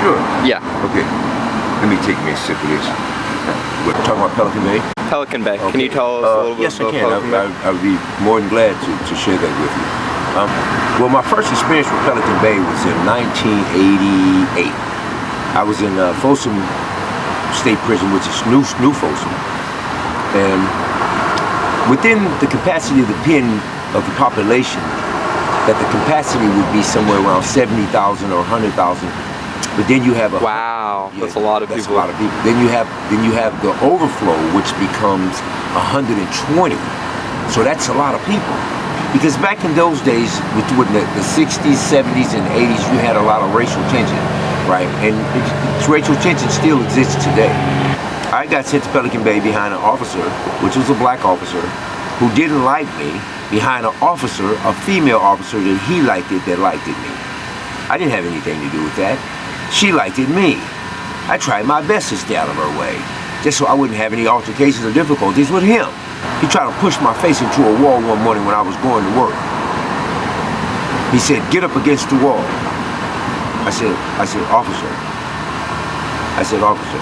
sure? Yeah. Okay. Let me take me a sip of this. We're talking about Pelican Bay? Pelican Bay. Okay. Can you tell us a little bit yes, about I Pelican Bay? can. I would be more than glad to share that with you. Well, my first experience with Pelican Bay was in 1988. I was in Folsom State Prison, which is New Folsom. And within the capacity of the pen of the population, that the capacity would be somewhere around 70,000 or 100,000. But then you have wow, that's a lot of people. That's a lot of people. Then you have the overflow, which becomes 120. So that's a lot of people. Because back in those days, with the 60s, 70s, and 80s, you had a lot of racial tension, right? And racial tension still exists today. I got sent to Pelican Bay behind an officer, which was a black officer, who didn't like me, behind an officer, a female officer that he liked it, that liked it me. I didn't have anything to do with that. She liked it me. I tried my best to stay out of her way, just so I wouldn't have any altercations or difficulties with him. He tried to push my face into a wall one morning when I was going to work. He said, "Get up against the wall." I said, "Officer." I said, "Officer,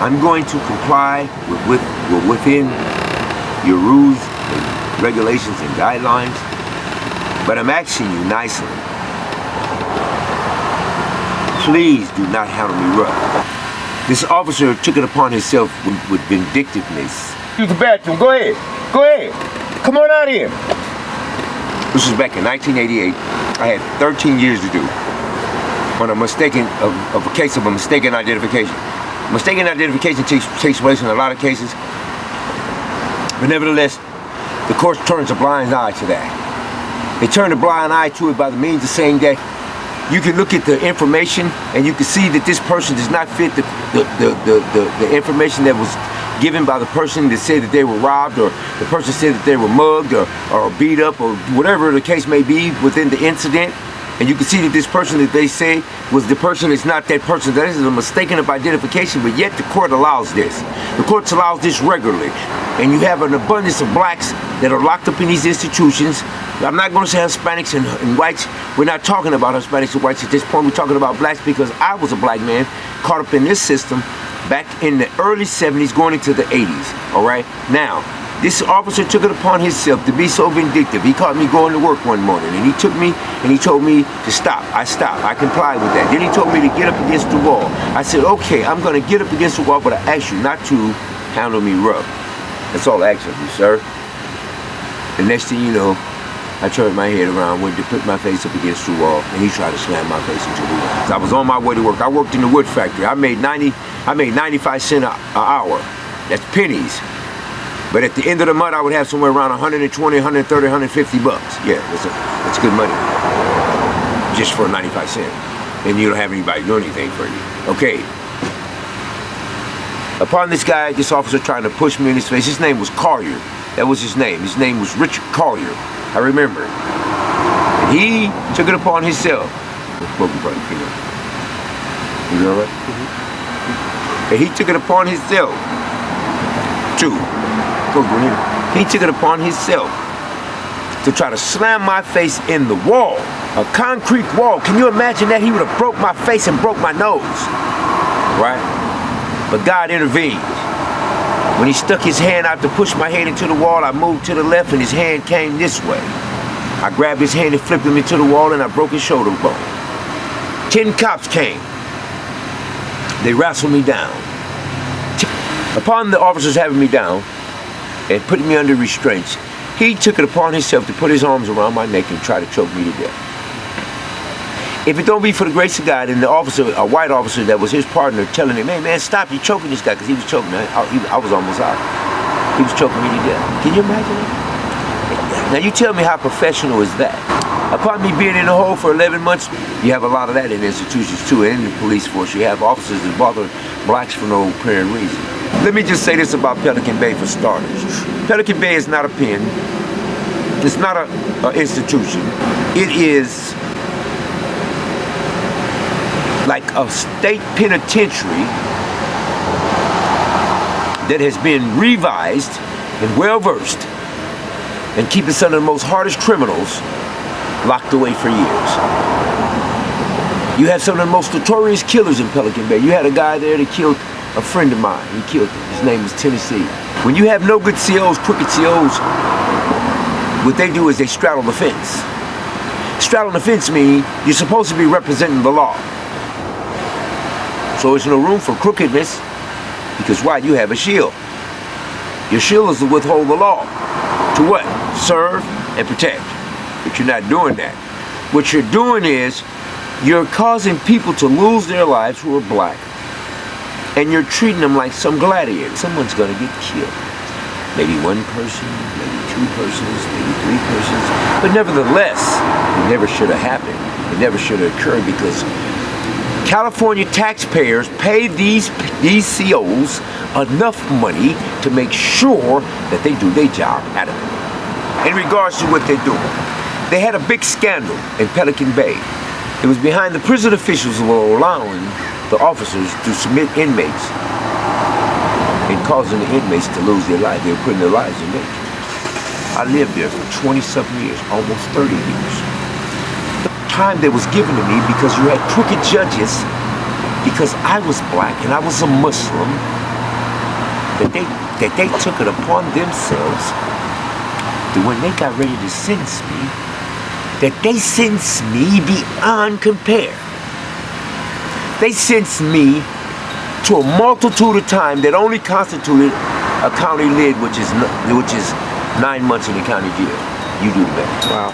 I'm going to comply within your rules, and regulations, and guidelines, but I'm asking you nicely. Please do not handle me rough." This officer took it upon himself with vindictiveness. Use the bathroom. Go ahead. Go ahead. Come on out here. This was back in 1988. I had 13 years to do on a a case of a mistaken identification. Mistaken identification takes place in a lot of cases, but nevertheless, the court turns a blind eye to that. They turn a blind eye to it by the means of saying that you can look at the information and you can see that this person does not fit the information that was given by the person that said that they were robbed, or the person said that they were mugged or beat up, or whatever the case may be within the incident. And you can see that this person that they say was the person is not that person. That is a mistaken of identification, but yet the court allows this. The courts allows this regularly. And you have an abundance of blacks that are locked up in these institutions. I'm not going to say Hispanics and whites. We're not talking about Hispanics and whites at this point. We're talking about blacks, because I was a black man caught up in this system back in the early 70s going into the 80s, all right? Now, this officer took it upon himself to be so vindictive. He caught me going to work one morning, and he took me and he told me to stop. I stopped. I complied with that. Then he told me to get up against the wall. I said, okay, I'm going to get up against the wall, but I ask you not to handle me rough. That's all I ask of you, sir. The next thing you know, I turned my head around, went to put my face up against the wall, and he tried to slam my face into the wall. I was on my way to work. I worked in the wood factory. I made 95 cents an hour. That's pennies. But at the end of the month, I would have somewhere around 120, 130, 150 bucks. Yeah, that's good money. Just for 95 cents. And you don't have anybody do anything for you. Okay. Upon this officer trying to push me in his face, his name was Collier. That was his name. His name was Richard Collier. I remember it. And he took it upon himself. You know what? And he took it upon himself he took it upon himself to try to slam my face in the wall, a concrete wall. Can you imagine that? He would have broke my face and broke my nose, right? But God intervened. When he stuck his hand out to push my head into the wall, I moved to the left and his hand came this way. I grabbed his hand and flipped him into the wall, and I broke his shoulder bone. 10 cops came. They wrestled me down. Upon the officers having me down and putting me under restraints, he took it upon himself to put his arms around my neck and try to choke me to death. If it don't be for the grace of God and the officer, a white officer that was his partner, telling him, "Hey man, stop, you're choking this guy," because he was choking me. I was almost out. He was choking me to death. Can you imagine that? Now you tell me, how professional is that? Upon me being in the hole for 11 months, you have a lot of that in institutions too, and in the police force. You have officers that bother blacks for no apparent reason. Let me just say this about Pelican Bay for starters. Pelican Bay is not a pen. It's not an institution. It is like a state penitentiary that has been revised and well-versed and keeping some of the most hardest criminals locked away for years. You have some of the most notorious killers in Pelican Bay. You had a guy there that killed a friend of mine. He killed him. His name was Tennessee. When you have no good COs, crooked COs, what they do is they straddle the fence. Straddling the fence means you're supposed to be representing the law. So there's no room for crookedness, because why? You have a shield. Your shield is to withhold the law. To what? Serve and protect. But you're not doing that. What you're doing is you're causing people to lose their lives who are black. And you're treating them like some gladiator. Someone's going to get killed. Maybe one person, maybe two persons, maybe three persons. But nevertheless, it never should have happened. It never should have occurred, because California taxpayers pay these COs enough money to make sure that they do their job adequately. In regards to what they're doing, they had a big scandal in Pelican Bay. It was behind the prison officials who were allowing the officers to submit inmates and causing the inmates to lose their lives. They were putting their lives in danger. I lived there for 20-something years, almost 30 years. The time that was given to me, because you had crooked judges, because I was black and I was a Muslim, that they took it upon themselves that when they got ready to sentence me, that they sentenced me beyond compare. They sentenced me to a multitude of time that only constituted a county lid, which is 9 months in the county jail. You do the math. Wow.